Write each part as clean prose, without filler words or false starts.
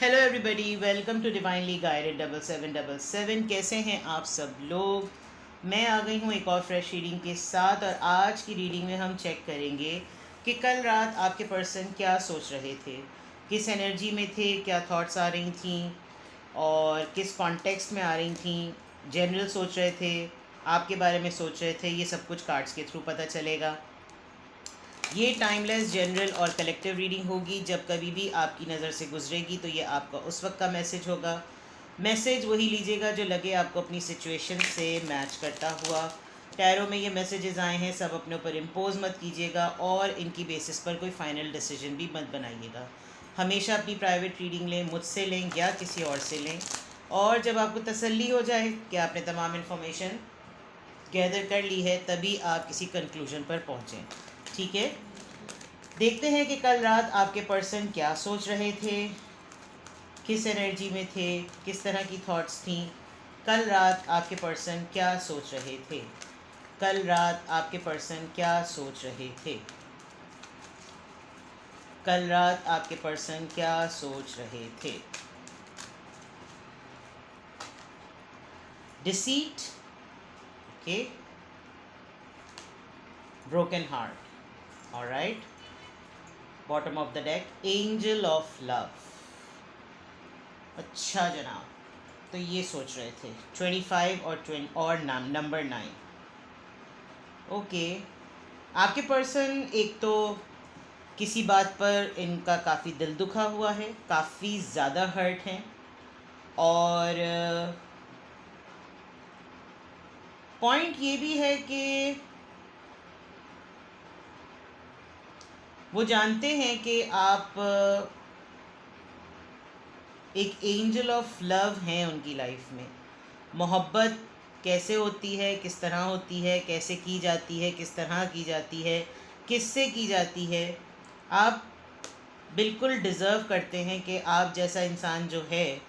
Hello everybody, welcome to divinely guided 7777। कैसे हैं आप सब लोग। मैं आ गई हूँ एक और फ्रेश रीडिंग के साथ, और आज की रीडिंग में हम चेक करेंगे कि कल रात आपके पर्सन क्या सोच रहे थे, किस एनर्जी में थे, क्या थॉट्स आ रही थी और किस कॉन्टेक्स्ट में आ रही थी। जनरल सोच रहे थे, आपके बारे में सोच रहे थे, ये सब कुछ कार्ड्स के थ्रू पता चलेगा। ये टाइमलेस जनरल और कलेक्टिव रीडिंग होगी। जब कभी भी आपकी नज़र से गुजरेगी तो ये आपका उस वक्त का मैसेज होगा। मैसेज वही लीजिएगा जो लगे आपको अपनी सिचुएशन से मैच करता हुआ। टैरो में ये मैसेजेस आए हैं, सब अपने ऊपर इम्पोज मत कीजिएगा और इनकी बेसिस पर कोई फाइनल डिसीजन भी मत बनाइएगा। हमेशा अपनी प्राइवेट रीडिंग लें, मुझसे लें या किसी और से लें, और जब आपको तसल्ली हो जाए कि आपने तमाम इन्फॉर्मेशन गैदर कर ली है तभी आप किसी कंक्लूजन पर पहुँचें। ठीक है, देखते हैं कि कल रात आपके पर्सन क्या सोच रहे थे, किस एनर्जी में थे, किस तरह की थॉट्स थी। कल रात आपके पर्सन क्या सोच रहे थे। कल रात आपके पर्सन क्या सोच रहे थे। कल रात आपके पर्सन क्या सोच रहे थे। Deceit, okay, broken heart, alright. Bottom of the deck, angel of love. अच्छा जनाब, तो ये सोच रहे थे 25 और 20 और नंबर 9। ओके, आपके पर्सन एक तो किसी बात पर इनका काफ़ी दिल दुखा हुआ है, काफ़ी ज़्यादा हर्ट हैं, और पॉइंट ये भी है कि वो जानते हैं कि आप एक एंजल ऑफ लव हैं उनकी लाइफ में। मोहब्बत कैसे होती है, किस तरह होती है, कैसे की जाती है, किस तरह की जाती है, किससे की जाती है, आप बिल्कुल डिज़र्व करते हैं कि आप जैसा इंसान जो है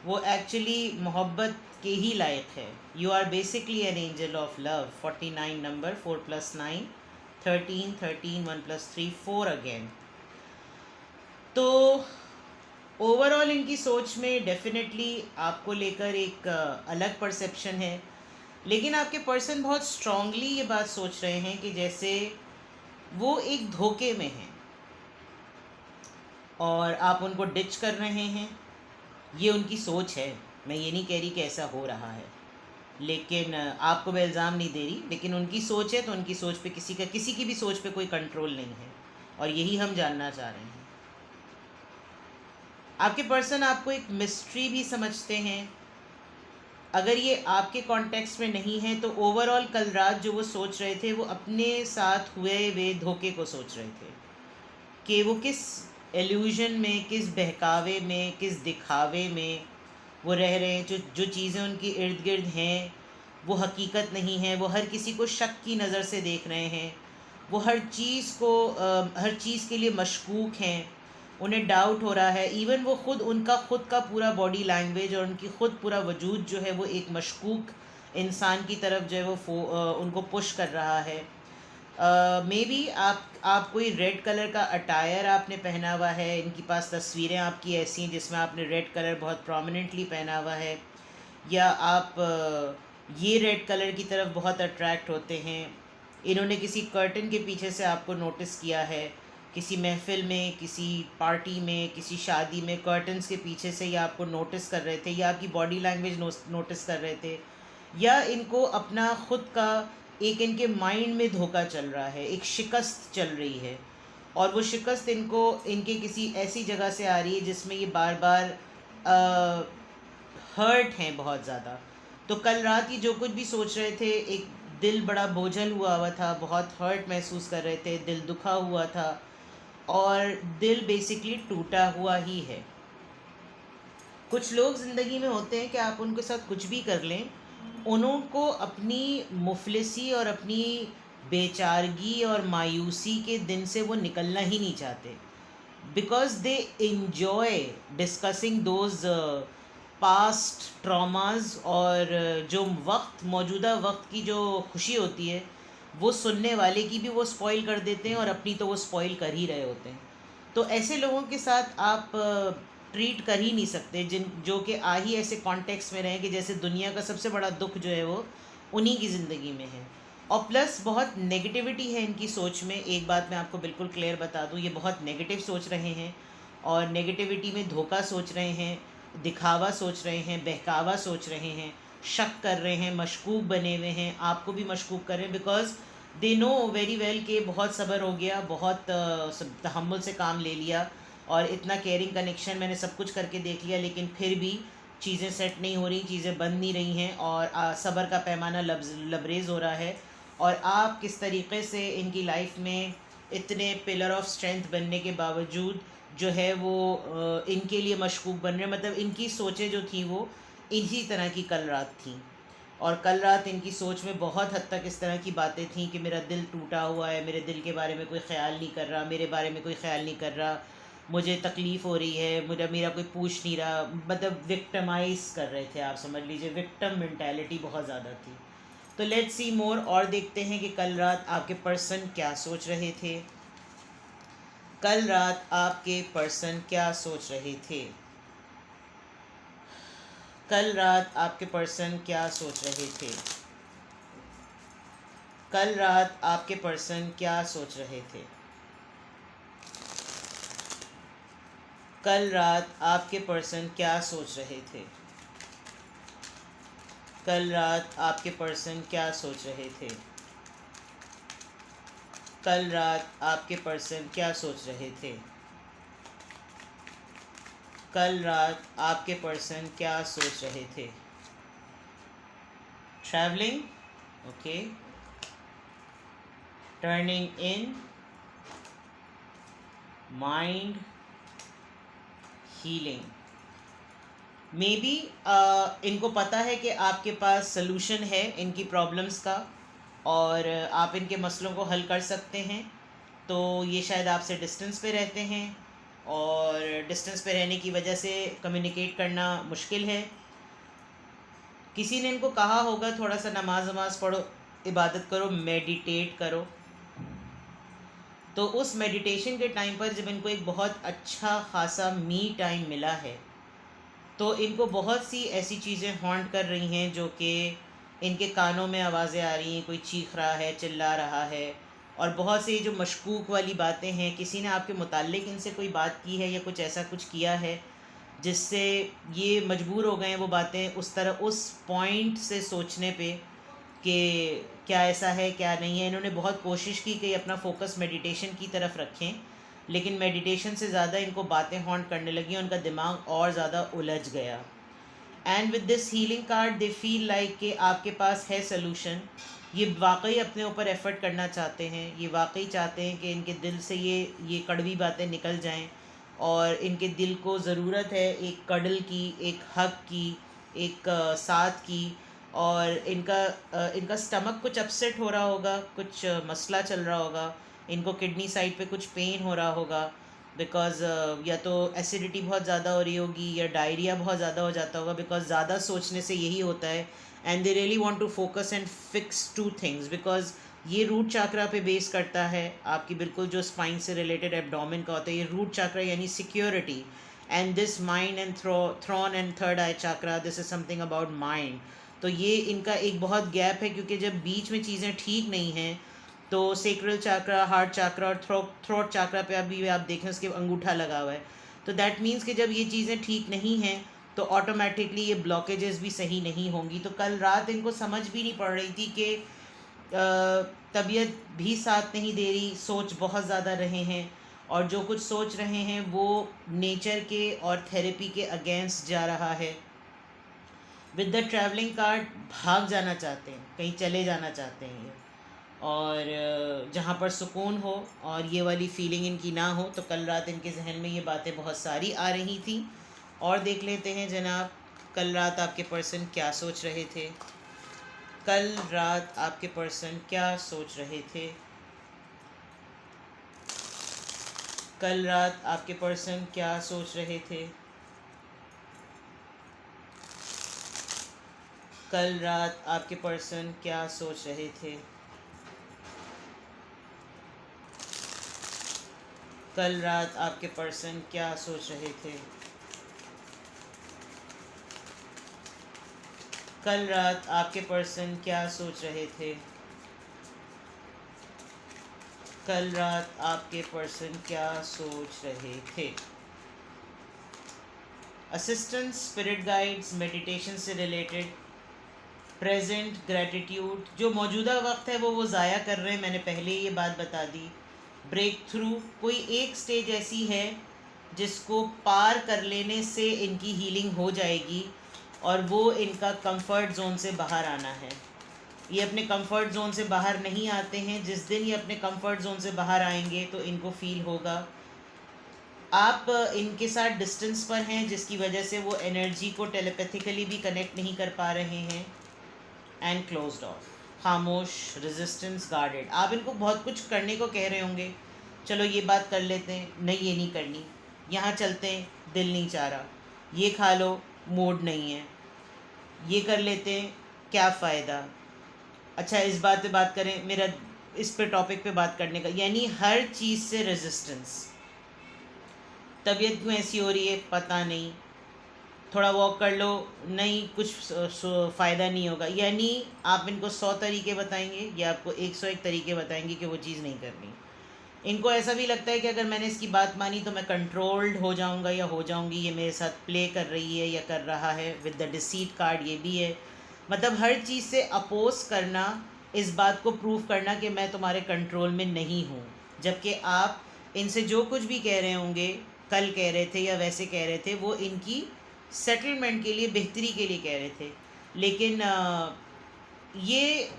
वो एक्चुअली मोहब्बत के ही लायक है। You are basically an angel of love. 49 number, 4 + 9 13, 13 1 + 3 4 again. तो ओवरऑल इनकी सोच में डेफिनेटली आपको लेकर एक अलग परसेप्शन है, लेकिन आपके पर्सन बहुत स्ट्रांगली ये बात सोच रहे हैं कि जैसे वो एक धोखे में हैं और आप उनको डिच कर रहे हैं। ये उनकी सोच है, मैं ये नहीं कह रही कि ऐसा हो रहा है, लेकिन आपको मैं इल्ज़ाम नहीं दे रही, लेकिन उनकी सोच है तो उनकी सोच पे किसी की भी सोच पे कोई कंट्रोल नहीं है, और यही हम जानना चाह रहे हैं। आपके पर्सन आपको एक मिस्ट्री भी समझते हैं। अगर ये आपके कॉन्टेक्स्ट में नहीं है तो ओवरऑल कल रात जो वो सोच रहे थे वो अपने साथ हुए वे धोखे को सोच रहे थे कि वो किस एल्यूजन में, किस बहकावे में, किस दिखावे में वो रह रहे हैं। जो जो चीज़ें उनकी इर्द गिर्द हैं वो हकीकत नहीं है। वो हर किसी को शक की नज़र से देख रहे हैं। वो हर चीज़ के लिए मशकूक हैं। उन्हें डाउट हो रहा है। इवन वो खुद, उनका खुद का पूरा बॉडी लैंग्वेज और उनकी खुद पूरा वजूद जो है वो एक मशकूक इंसान की तरफ जो है वो उनको पुश कर रहा है। मे बी आप कोई रेड कलर का अटायर आपने पहना हुआ है। इनके पास तस्वीरें आपकी ऐसी हैं जिसमें आपने रेड कलर बहुत प्रोमिनेंटली पहना हुआ है, या आप ये रेड कलर की तरफ बहुत अट्रैक्ट होते हैं। इन्होंने किसी कर्टन के पीछे से आपको नोटिस किया है, किसी महफ़िल में, किसी पार्टी में, किसी शादी में कर्टन्स के पीछे से ये आपको नोटिस कर रहे थे, या आपकी बॉडी लैंग्वेज नोटिस कर रहे थे, या इनको अपना ख़ुद का एक इनके माइंड में धोखा चल रहा है, एक शिकस्त चल रही है, और वो शिकस्त इनको इनके किसी ऐसी जगह से आ रही है जिसमें ये बार बार हर्ट हैं बहुत ज़्यादा। तो कल रात ये जो कुछ भी सोच रहे थे, एक दिल बड़ा बोझल हुआ था, बहुत हर्ट महसूस कर रहे थे, दिल दुखा हुआ था, और दिल बेसिकली टूटा हुआ ही है। कुछ लोग ज़िंदगी में होते हैं कि आप उनके साथ कुछ भी कर लें, उनको अपनी मुफलिसी और अपनी बेचारगी और मायूसी के दिन से वो निकलना ही नहीं चाहते, because they enjoy discussing those past traumas, और जो मौजूदा वक्त की जो खुशी होती है वो सुनने वाले की भी वो स्पॉइल कर देते हैं, और अपनी तो वो स्पॉइल कर ही रहे होते हैं। तो ऐसे लोगों के साथ आप ट्रीट कर ही नहीं सकते, जो कि आ ही ऐसे कॉन्टेक्स्ट में रहे कि जैसे दुनिया का सबसे बड़ा दुख जो है वो उन्हीं की ज़िंदगी में है। और प्लस बहुत नेगेटिविटी है इनकी सोच में। एक बात मैं आपको बिल्कुल क्लियर बता दूं, ये बहुत नेगेटिव सोच रहे हैं, और नेगेटिविटी में धोखा सोच रहे हैं, दिखावा सोच रहे हैं, बहकावा सोच रहे हैं, शक कर रहे हैं, मशकूक बने हुए हैं, आपको भी मशकूक कर रहे हैं, because they know very well कि बहुत सब्र हो गया, बहुत तहम्मुल से काम ले लिया, और इतना केयरिंग कनेक्शन मैंने सब कुछ करके देख लिया, लेकिन फिर भी चीज़ें सेट नहीं हो रही, चीज़ें बन नहीं रही हैं, और सब्र का पैमाना लबरेज हो रहा है। और आप किस तरीके से इनकी लाइफ में इतने पिलर ऑफ स्ट्रेंथ बनने के बावजूद जो है वो इनके लिए मशकूक बन रहे हैं। मतलब इनकी सोचें जो थी वो इसी तरह की कल रात थी, और कल रात इनकी सोच में बहुत हद तक इस तरह की बातें थीं कि मेरा दिल टूटा हुआ है, मेरे दिल के बारे में कोई ख्याल नहीं कर रहा, मेरे बारे में कोई ख्याल नहीं कर रहा, मुझे तकलीफ़ हो रही है, मेरा कोई पूछ नहीं रहा। मतलब विक्टमाइज़ कर रहे थे, आप समझ लीजिए, विक्टम मेंटालिटी बहुत ज़्यादा थी। तो लेट्स सी मोर, और देखते हैं कि कल रात आपके पर्सन क्या सोच रहे थे। कल रात आपके पर्सन क्या सोच रहे थे। कल रात आपके पर्सन क्या सोच रहे थे। कल रात आपके पर्सन क्या सोच रहे थे। कल रात आपके पर्सन क्या सोच रहे थे। कल रात आपके पर्सन क्या सोच रहे थे। कल रात आपके पर्सन क्या सोच रहे थे। कल रात आपके पर्सन क्या सोच रहे थे। Travelling, okay, turning in, mind, healing. May be इनको पता है कि आपके पास सलूशन है इनकी प्रॉब्लम्स का, और आप इनके मसलों को हल कर सकते हैं। तो ये शायद आपसे डिस्टेंस पे रहते हैं, और डिस्टेंस पे रहने की वजह से कम्युनिकेट करना मुश्किल है। किसी ने इनको कहा होगा थोड़ा सा नमाज पढ़ो, इबादत करो, मेडिटेट करो। तो उस मेडिटेशन के टाइम पर जब इनको एक बहुत अच्छा खासा मी टाइम मिला है, तो इनको बहुत सी ऐसी चीज़ें हॉन्ट कर रही हैं जो कि इनके कानों में आवाज़ें आ रही हैं, कोई चीख रहा है, चिल्ला रहा है, और बहुत सी जो मशकूक वाली बातें हैं, किसी ने आपके मुताल्लिक इनसे कोई बात की है या कुछ ऐसा कुछ किया है जिससे ये मजबूर हो गए हैं वो बातें उस तरह, उस पॉइंट से सोचने पे कि क्या ऐसा है क्या नहीं है। इन्होंने बहुत कोशिश की कि अपना फोकस मेडिटेशन की तरफ रखें, लेकिन मेडिटेशन से ज़्यादा इनको बातें हॉन्ट करने लगी, उनका दिमाग और ज़्यादा उलझ गया। And with this healing card they feel like कि आपके पास है सलूशन। ये वाकई अपने ऊपर एफ़र्ट करना चाहते हैं, ये वाकई चाहते हैं कि इनके दिल से ये कड़वी बातें निकल जाएं, और इनके दिल को ज़रूरत है एक कडल की, एक हक की, एक साथ की। और इनका स्टमक कुछ अपसेट हो रहा होगा, कुछ मसला चल रहा होगा, इनको किडनी साइड पे कुछ पेन हो रहा होगा, बिकॉज़ या तो एसिडिटी बहुत ज़्यादा हो रही होगी या डायरिया बहुत ज़्यादा हो जाता होगा, बिकॉज़ ज़्यादा सोचने से यही होता है। And they really want to focus and fix two things, because ये रूट चाक्रा पे बेस करता है आपकी, बिल्कुल जो स्पाइन से रिलेटेड एब्डोमेन का होता है, ये रूट चाक्रा यानी security. And this mind and thrown and third I chakra, this is something about mind. तो ये इनका एक बहुत गैप है, क्योंकि जब बीच में चीज़ें ठीक नहीं हैं तो सेक्रल चाक्रा, हार्ट चाक्रा और थ्रोट चाक्रा पे अभी आप देखें उसके अंगूठा लगा हुआ है। तो दैट मीन्स कि जब ये चीज़ें ठीक नहीं हैं तो ऑटोमेटिकली ये ब्लॉकेजेस भी सही नहीं होंगी। तो कल रात इनको समझ भी नहीं पड़ रही थी कि तबीयत भी साथ नहीं दे रही, सोच बहुत ज़्यादा रहे हैं, और जो कुछ सोच रहे हैं वो नेचर के और थेरेपी के अगेंस्ट जा रहा है। विद द ट्रैवलिंग कार्ड भाग जाना चाहते हैं, कहीं चले जाना चाहते हैं ये, और जहाँ पर सुकून हो और ये वाली फीलिंग इनकी ना हो। तो कल रात इनके जहन में ये बातें बहुत सारी आ रही थी। और देख लेते हैं जनाब, कल रात आपके पर्सन क्या सोच रहे थे। कल रात आपके पर्सन क्या सोच रहे थे। कल रात आपके पर्सन क्या सोच रहे थे। कल रात आपके पर्सन क्या सोच रहे थे। कल रात आपके पर्सन क्या सोच रहे थे। कल रात आपके पर्सन क्या सोच रहे थे? कल रात आपके पर्सन क्या सोच रहे थे? असिस्टेंस, स्पिरिट गाइड्स, मेडिटेशन से रिलेटेड, प्रेजेंट, ग्रेटिट्यूड, जो मौजूदा वक्त है वो ज़ाया कर रहे हैं, मैंने पहले ये बात बता दी। ब्रेक थ्रू, कोई एक स्टेज ऐसी है जिसको पार कर लेने से इनकी हीलिंग हो जाएगी और वो इनका कंफर्ट जोन से बाहर आना है। ये अपने कंफर्ट जोन से बाहर नहीं आते हैं, जिस दिन ये अपने कंफर्ट जोन से बाहर आएंगे तो इनको फील होगा। आप इनके साथ डिस्टेंस पर हैं जिसकी वजह से वो एनर्जी को टेलीपैथिकली भी कनेक्ट नहीं कर पा रहे हैं। एंड क्लोज्ड ऑफ, खामोश, रेजिस्टेंस, गार्डेड। आप इनको बहुत कुछ करने को कह रहे होंगे, चलो ये बात कर लेते हैं, नहीं ये नहीं करनी, यहाँ चलते हैं, दिल नहीं चाह रहा, ये खा लो, मूड नहीं है, ये कर लेते हैं, क्या फ़ायदा, अच्छा इस बात पे बात करें, मेरा इस पे टॉपिक पे बात करने का, यानी हर चीज़ से रेजिस्टेंस। तबीयत क्यों ऐसी हो रही है पता नहीं, थोड़ा वॉक कर लो, नहीं कुछ फ़ायदा नहीं होगा। यानी आप इनको 100 तरीके बताएंगे, या आपको 101 तरीके बताएंगे कि वो चीज़ नहीं करनी। इनको ऐसा भी लगता है कि अगर मैंने इसकी बात मानी तो मैं कंट्रोल्ड हो जाऊंगा या हो जाऊंगी, ये मेरे साथ प्ले कर रही है या कर रहा है। विद द डिसीट कार्ड ये भी है, मतलब हर चीज़ से अपोज करना, इस बात को प्रूव करना कि मैं तुम्हारे कंट्रोल में नहीं हूँ। जबकि आप इनसे जो कुछ भी कह रहे होंगे, कल कह रहे थे या वैसे कह रहे थे, वो इनकी सेटलमेंट के लिए, बेहतरी के लिए कह रहे थे। लेकिन ये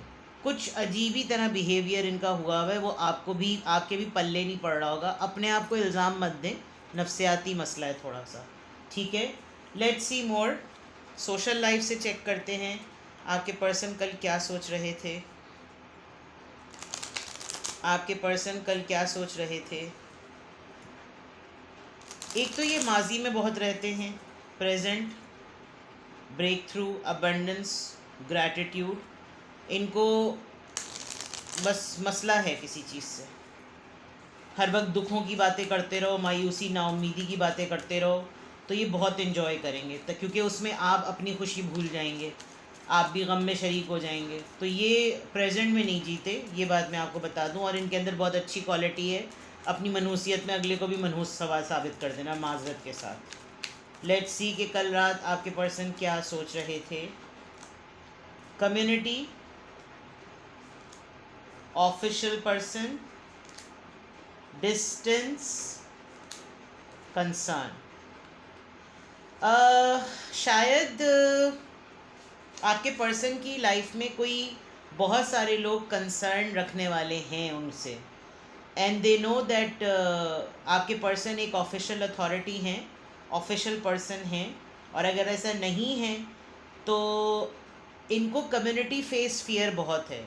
कुछ अजीब ही तरह बिहेवियर इनका हुआ हुआ है, वो आपको भी, आपके भी पल्ले नहीं पड़ रहा होगा। अपने आप को इल्ज़ाम मत दें, नफ्सियाती मसला है थोड़ा सा, ठीक है। Let's see more, social life से चेक करते हैं आपके पर्सन कल क्या सोच रहे थे। आपके पर्सन कल क्या सोच रहे थे? एक तो ये माजी में बहुत रहते हैं, present, breakthrough, abundance, gratitude. इनको बस मसला है किसी चीज़ से, हर वक्त दुखों की बातें करते रहो, मायूसी, नाउम्मीदी की बातें करते रहो, तो ये बहुत इन्जॉय करेंगे, तो क्योंकि उसमें आप अपनी खुशी भूल जाएंगे, आप भी गम में शरीक हो जाएंगे। तो ये प्रेजेंट में नहीं जीते, ये बात मैं आपको बता दूं। और इनके अंदर बहुत अच्छी क्वालिटी है, अपनी मनहूसियत में अगले को भी मनहूस सवाल साबित कर देना माजरत के साथ। लेट्स सी कि कल रात आपके पर्सन क्या सोच रहे थे। Community, official person, distance, concern. शायद आपके पर्सन की लाइफ में कोई बहुत सारे लोग कंसर्न रखने वाले हैं उनसे, एंड दे नो दैट आपके पर्सन एक ऑफिशियल अथॉरिटी हैं, ऑफिशियल पर्सन हैं। और अगर ऐसा नहीं है तो इनको कम्युनिटी फेस फियर बहुत है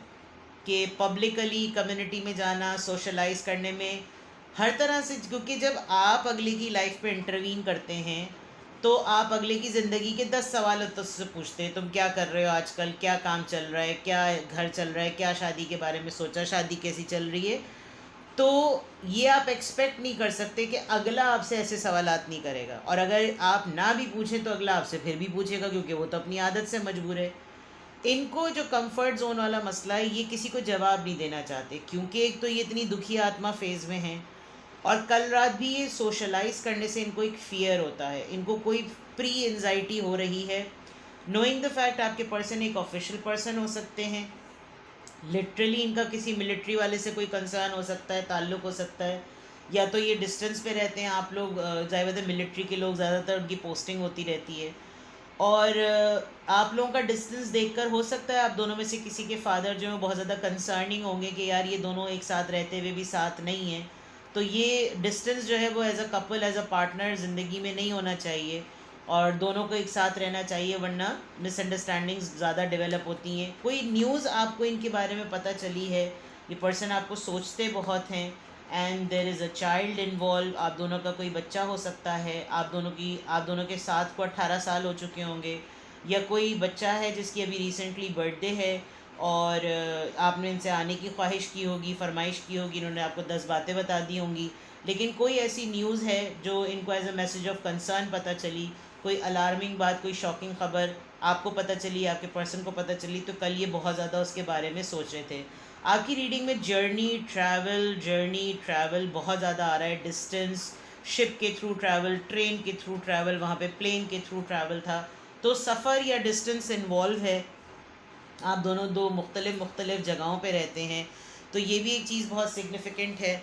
कि पब्लिकली कम्युनिटी में जाना, सोशलाइज करने में हर तरह से, क्योंकि जब आप अगले की लाइफ पे इंटरवीन करते हैं तो आप अगले की ज़िंदगी के 10 सवाल उससे पूछते हैं, तुम क्या कर रहे हो आजकल, क्या काम चल रहा है, क्या घर चल रहा है, क्या शादी के बारे में सोचा, शादी कैसी चल रही है। तो ये आप एक्सपेक्ट नहीं कर सकते कि अगला आपसे ऐसे सवालात नहीं करेगा, और अगर आप ना भी पूछें तो अगला आपसे फिर भी पूछेगा, क्योंकि वो तो अपनी आदत से मजबूर है। इनको जो कंफर्ट जोन वाला मसला है, ये किसी को जवाब नहीं देना चाहते, क्योंकि एक तो ये इतनी दुखी आत्मा फेज़ में हैं, और कल रात भी ये सोशलाइज करने से इनको एक फ़ियर होता है, इनको कोई प्री एंजाइटी हो रही है। नोइंग द फैक्ट आपके पर्सन एक ऑफिशियल पर्सन हो सकते हैं, लिटरली इनका किसी मिलिट्री वाले से कोई कंसर्न हो सकता है, ताल्लुक़ हो सकता है, या तो ये डिस्टेंस पे रहते हैं, आप लोग ज़ाहिर मिलिट्री के लोग ज़्यादातर उनकी पोस्टिंग होती रहती है, और आप लोगों का डिस्टेंस देखकर हो सकता है आप दोनों में से किसी के फादर जो है बहुत ज़्यादा कंसर्निंग होंगे कि यार ये दोनों एक साथ रहते हुए भी साथ नहीं हैं। तो ये डिस्टेंस जो है वो as a couple, as a partner ज़िंदगी में नहीं होना चाहिए, और दोनों को एक साथ रहना चाहिए, वरना मिसअंडरस्टैंडिंग्स ज़्यादा डेवलप होती हैं। कोई न्यूज़ आपको इनके बारे में पता चली है, ये पर्सन आपको सोचते बहुत हैं, and there is a child involve, आप दोनों का कोई बच्चा हो सकता है, आप दोनों के साथ को 18 साल हो चुके होंगे, या कोई बच्चा है जिसकी अभी रिसेंटली बर्थडे है और आपने इनसे आने की ख्वाहिश की होगी, फरमाइश की होगी, इन्होंने आपको 10 बातें बता दी होंगी, लेकिन कोई ऐसी न्यूज़ है जो इनको as a message of concern पता चली, कोई अलार्मिंग बात, कोई शॉकिंग ख़बर आपको पता चली, आपके पर्सन को पता चली, तो कल ये बहुत ज़्यादा उसके बारे में सोच रहे थे। आपकी रीडिंग में जर्नी ट्रैवल बहुत ज़्यादा आ रहा है। डिस्टेंस, शिप के थ्रू ट्रैवल, ट्रेन के थ्रू ट्रैवल, वहाँ पे प्लेन के थ्रू ट्रैवल था, तो सफ़र या डिस्टेंस इन्वॉल्व है। आप दोनों दो मुख्तलिफ जगहों पे रहते हैं, तो ये भी एक चीज़ बहुत सिग्निफिकेंट है।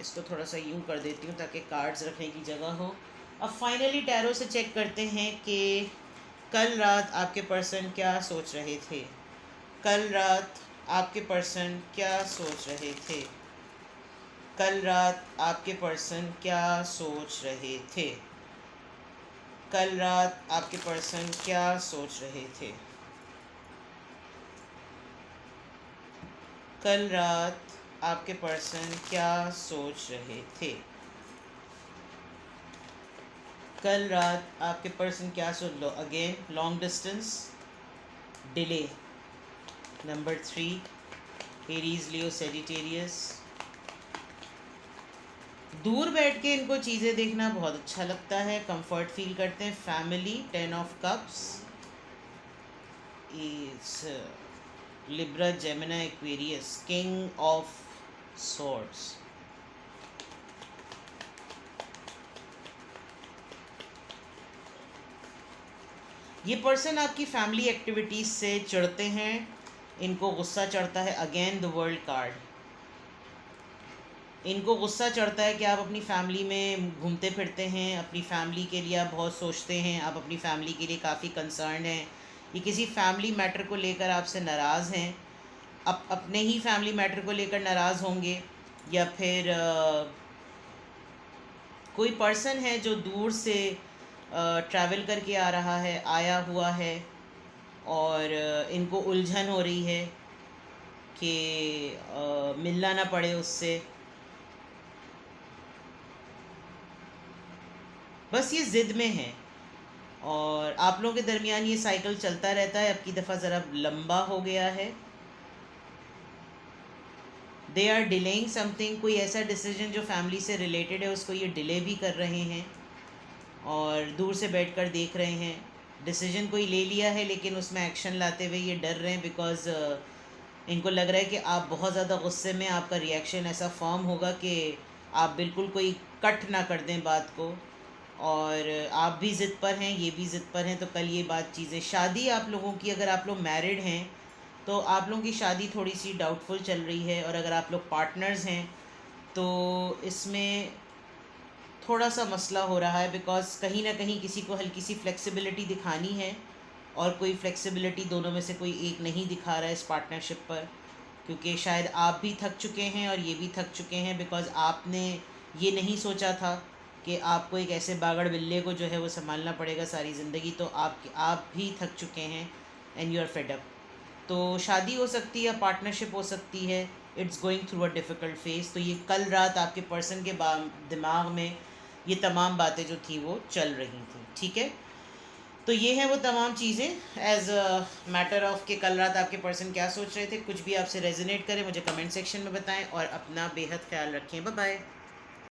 इसको थोड़ा सा यूँ कर देती हूँ ताकि कार्ड्स रखने की जगह हो। अब फाइनली टैरो से चेक करते हैं कि कल रात आपके पर्सन क्या सोच रहे थे। कल रात आपके पर्सन क्या सोच रहे थे। कल रात आपके पर्सन क्या सोच रहे थे। कल रात आपके पर्सन क्या सोच रहे थे। कल रात आपके पर्सन क्या सोच रहे थे। कल रात आपके पर्सन क्या सोच लो again long distance, delay, number 3, Aries, Leo, Sagittarius. दूर बैठ के इनको चीज़ें देखना बहुत अच्छा लगता है, कंफर्ट फील करते हैं। Family, 10 of cups, is Libra, जेमिना, Aquarius, king of swords. ये पर्सन आपकी फैमिली एक्टिविटीज़ से चिढ़ते हैं, इनको गुस्सा चढ़ता है। अगेन द वर्ल्ड कार्ड, इनको गुस्सा चढ़ता है कि आप अपनी फैमिली में घूमते फिरते हैं, अपनी फैमिली के लिए आप बहुत सोचते हैं, आप अपनी फैमिली के लिए काफ़ी कंसर्न हैं। ये किसी फैमिली मैटर को लेकर आपसे नाराज़ हैं, अपने ही फैमिली मैटर को लेकर नाराज़ होंगे, या फिर कोई पर्सन है जो दूर से ट्रैवल करके आ रहा है, आया हुआ है, और इनको उलझन हो रही है कि मिलना ना पड़े उससे। बस ये ज़िद में है, और आप लोगों के दरमियान ये साइकिल चलता रहता है। अब की दफ़ा ज़रा लंबा हो गया है। दे आर डिलेइंग समथिंग, कोई ऐसा डिसीजन जो फैमिली से रिलेटेड है उसको ये डिले भी कर रहे हैं, और दूर से बैठकर देख रहे हैं। डिसीजन कोई ले लिया है लेकिन उसमें एक्शन लाते हुए ये डर रहे हैं, बिकॉज़ इनको लग रहा है कि आप बहुत ज़्यादा गुस्से में, आपका रिएक्शन ऐसा फॉर्म होगा कि आप बिल्कुल कोई कट ना कर दें बात को, और आप भी ज़िद पर हैं, ये भी ज़िद पर हैं। तो कल ये बात चीज़ें, शादी आप लोगों की, अगर आप लोग मैरिड हैं तो आप लोगों की शादी थोड़ी सी डाउटफुल चल रही है, और अगर आप लोग पार्टनर्स हैं तो इसमें थोड़ा सा मसला हो रहा है, बिकॉज़ कहीं ना कहीं किसी को हल्की सी फ्लेक्सिबिलिटी दिखानी है, और कोई फ्लेक्सिबिलिटी दोनों में से कोई एक नहीं दिखा रहा है इस पार्टनरशिप पर, क्योंकि शायद आप भी थक चुके हैं और ये भी थक चुके हैं, बिकॉज़ आपने ये नहीं सोचा था कि आपको एक ऐसे बागड़ बिल्ले को जो है वो संभालना पड़ेगा सारी ज़िंदगी। तो आप भी थक चुके हैं, and you are fed up. तो शादी हो सकती है, पार्टनरशिप हो सकती है, it's going through a difficult phase. तो ये कल रात आपके पर्सन के दिमाग में ये तमाम बातें जो थी वो चल रही थी, ठीक है। तो ये हैं वो तमाम चीज़ें एज अ मैटर ऑफ कि कल रात आपके पर्सन क्या सोच रहे थे। कुछ भी आपसे रेजोनेट करे मुझे कमेंट सेक्शन में बताएं, और अपना बेहद ख्याल रखें। Bye bye.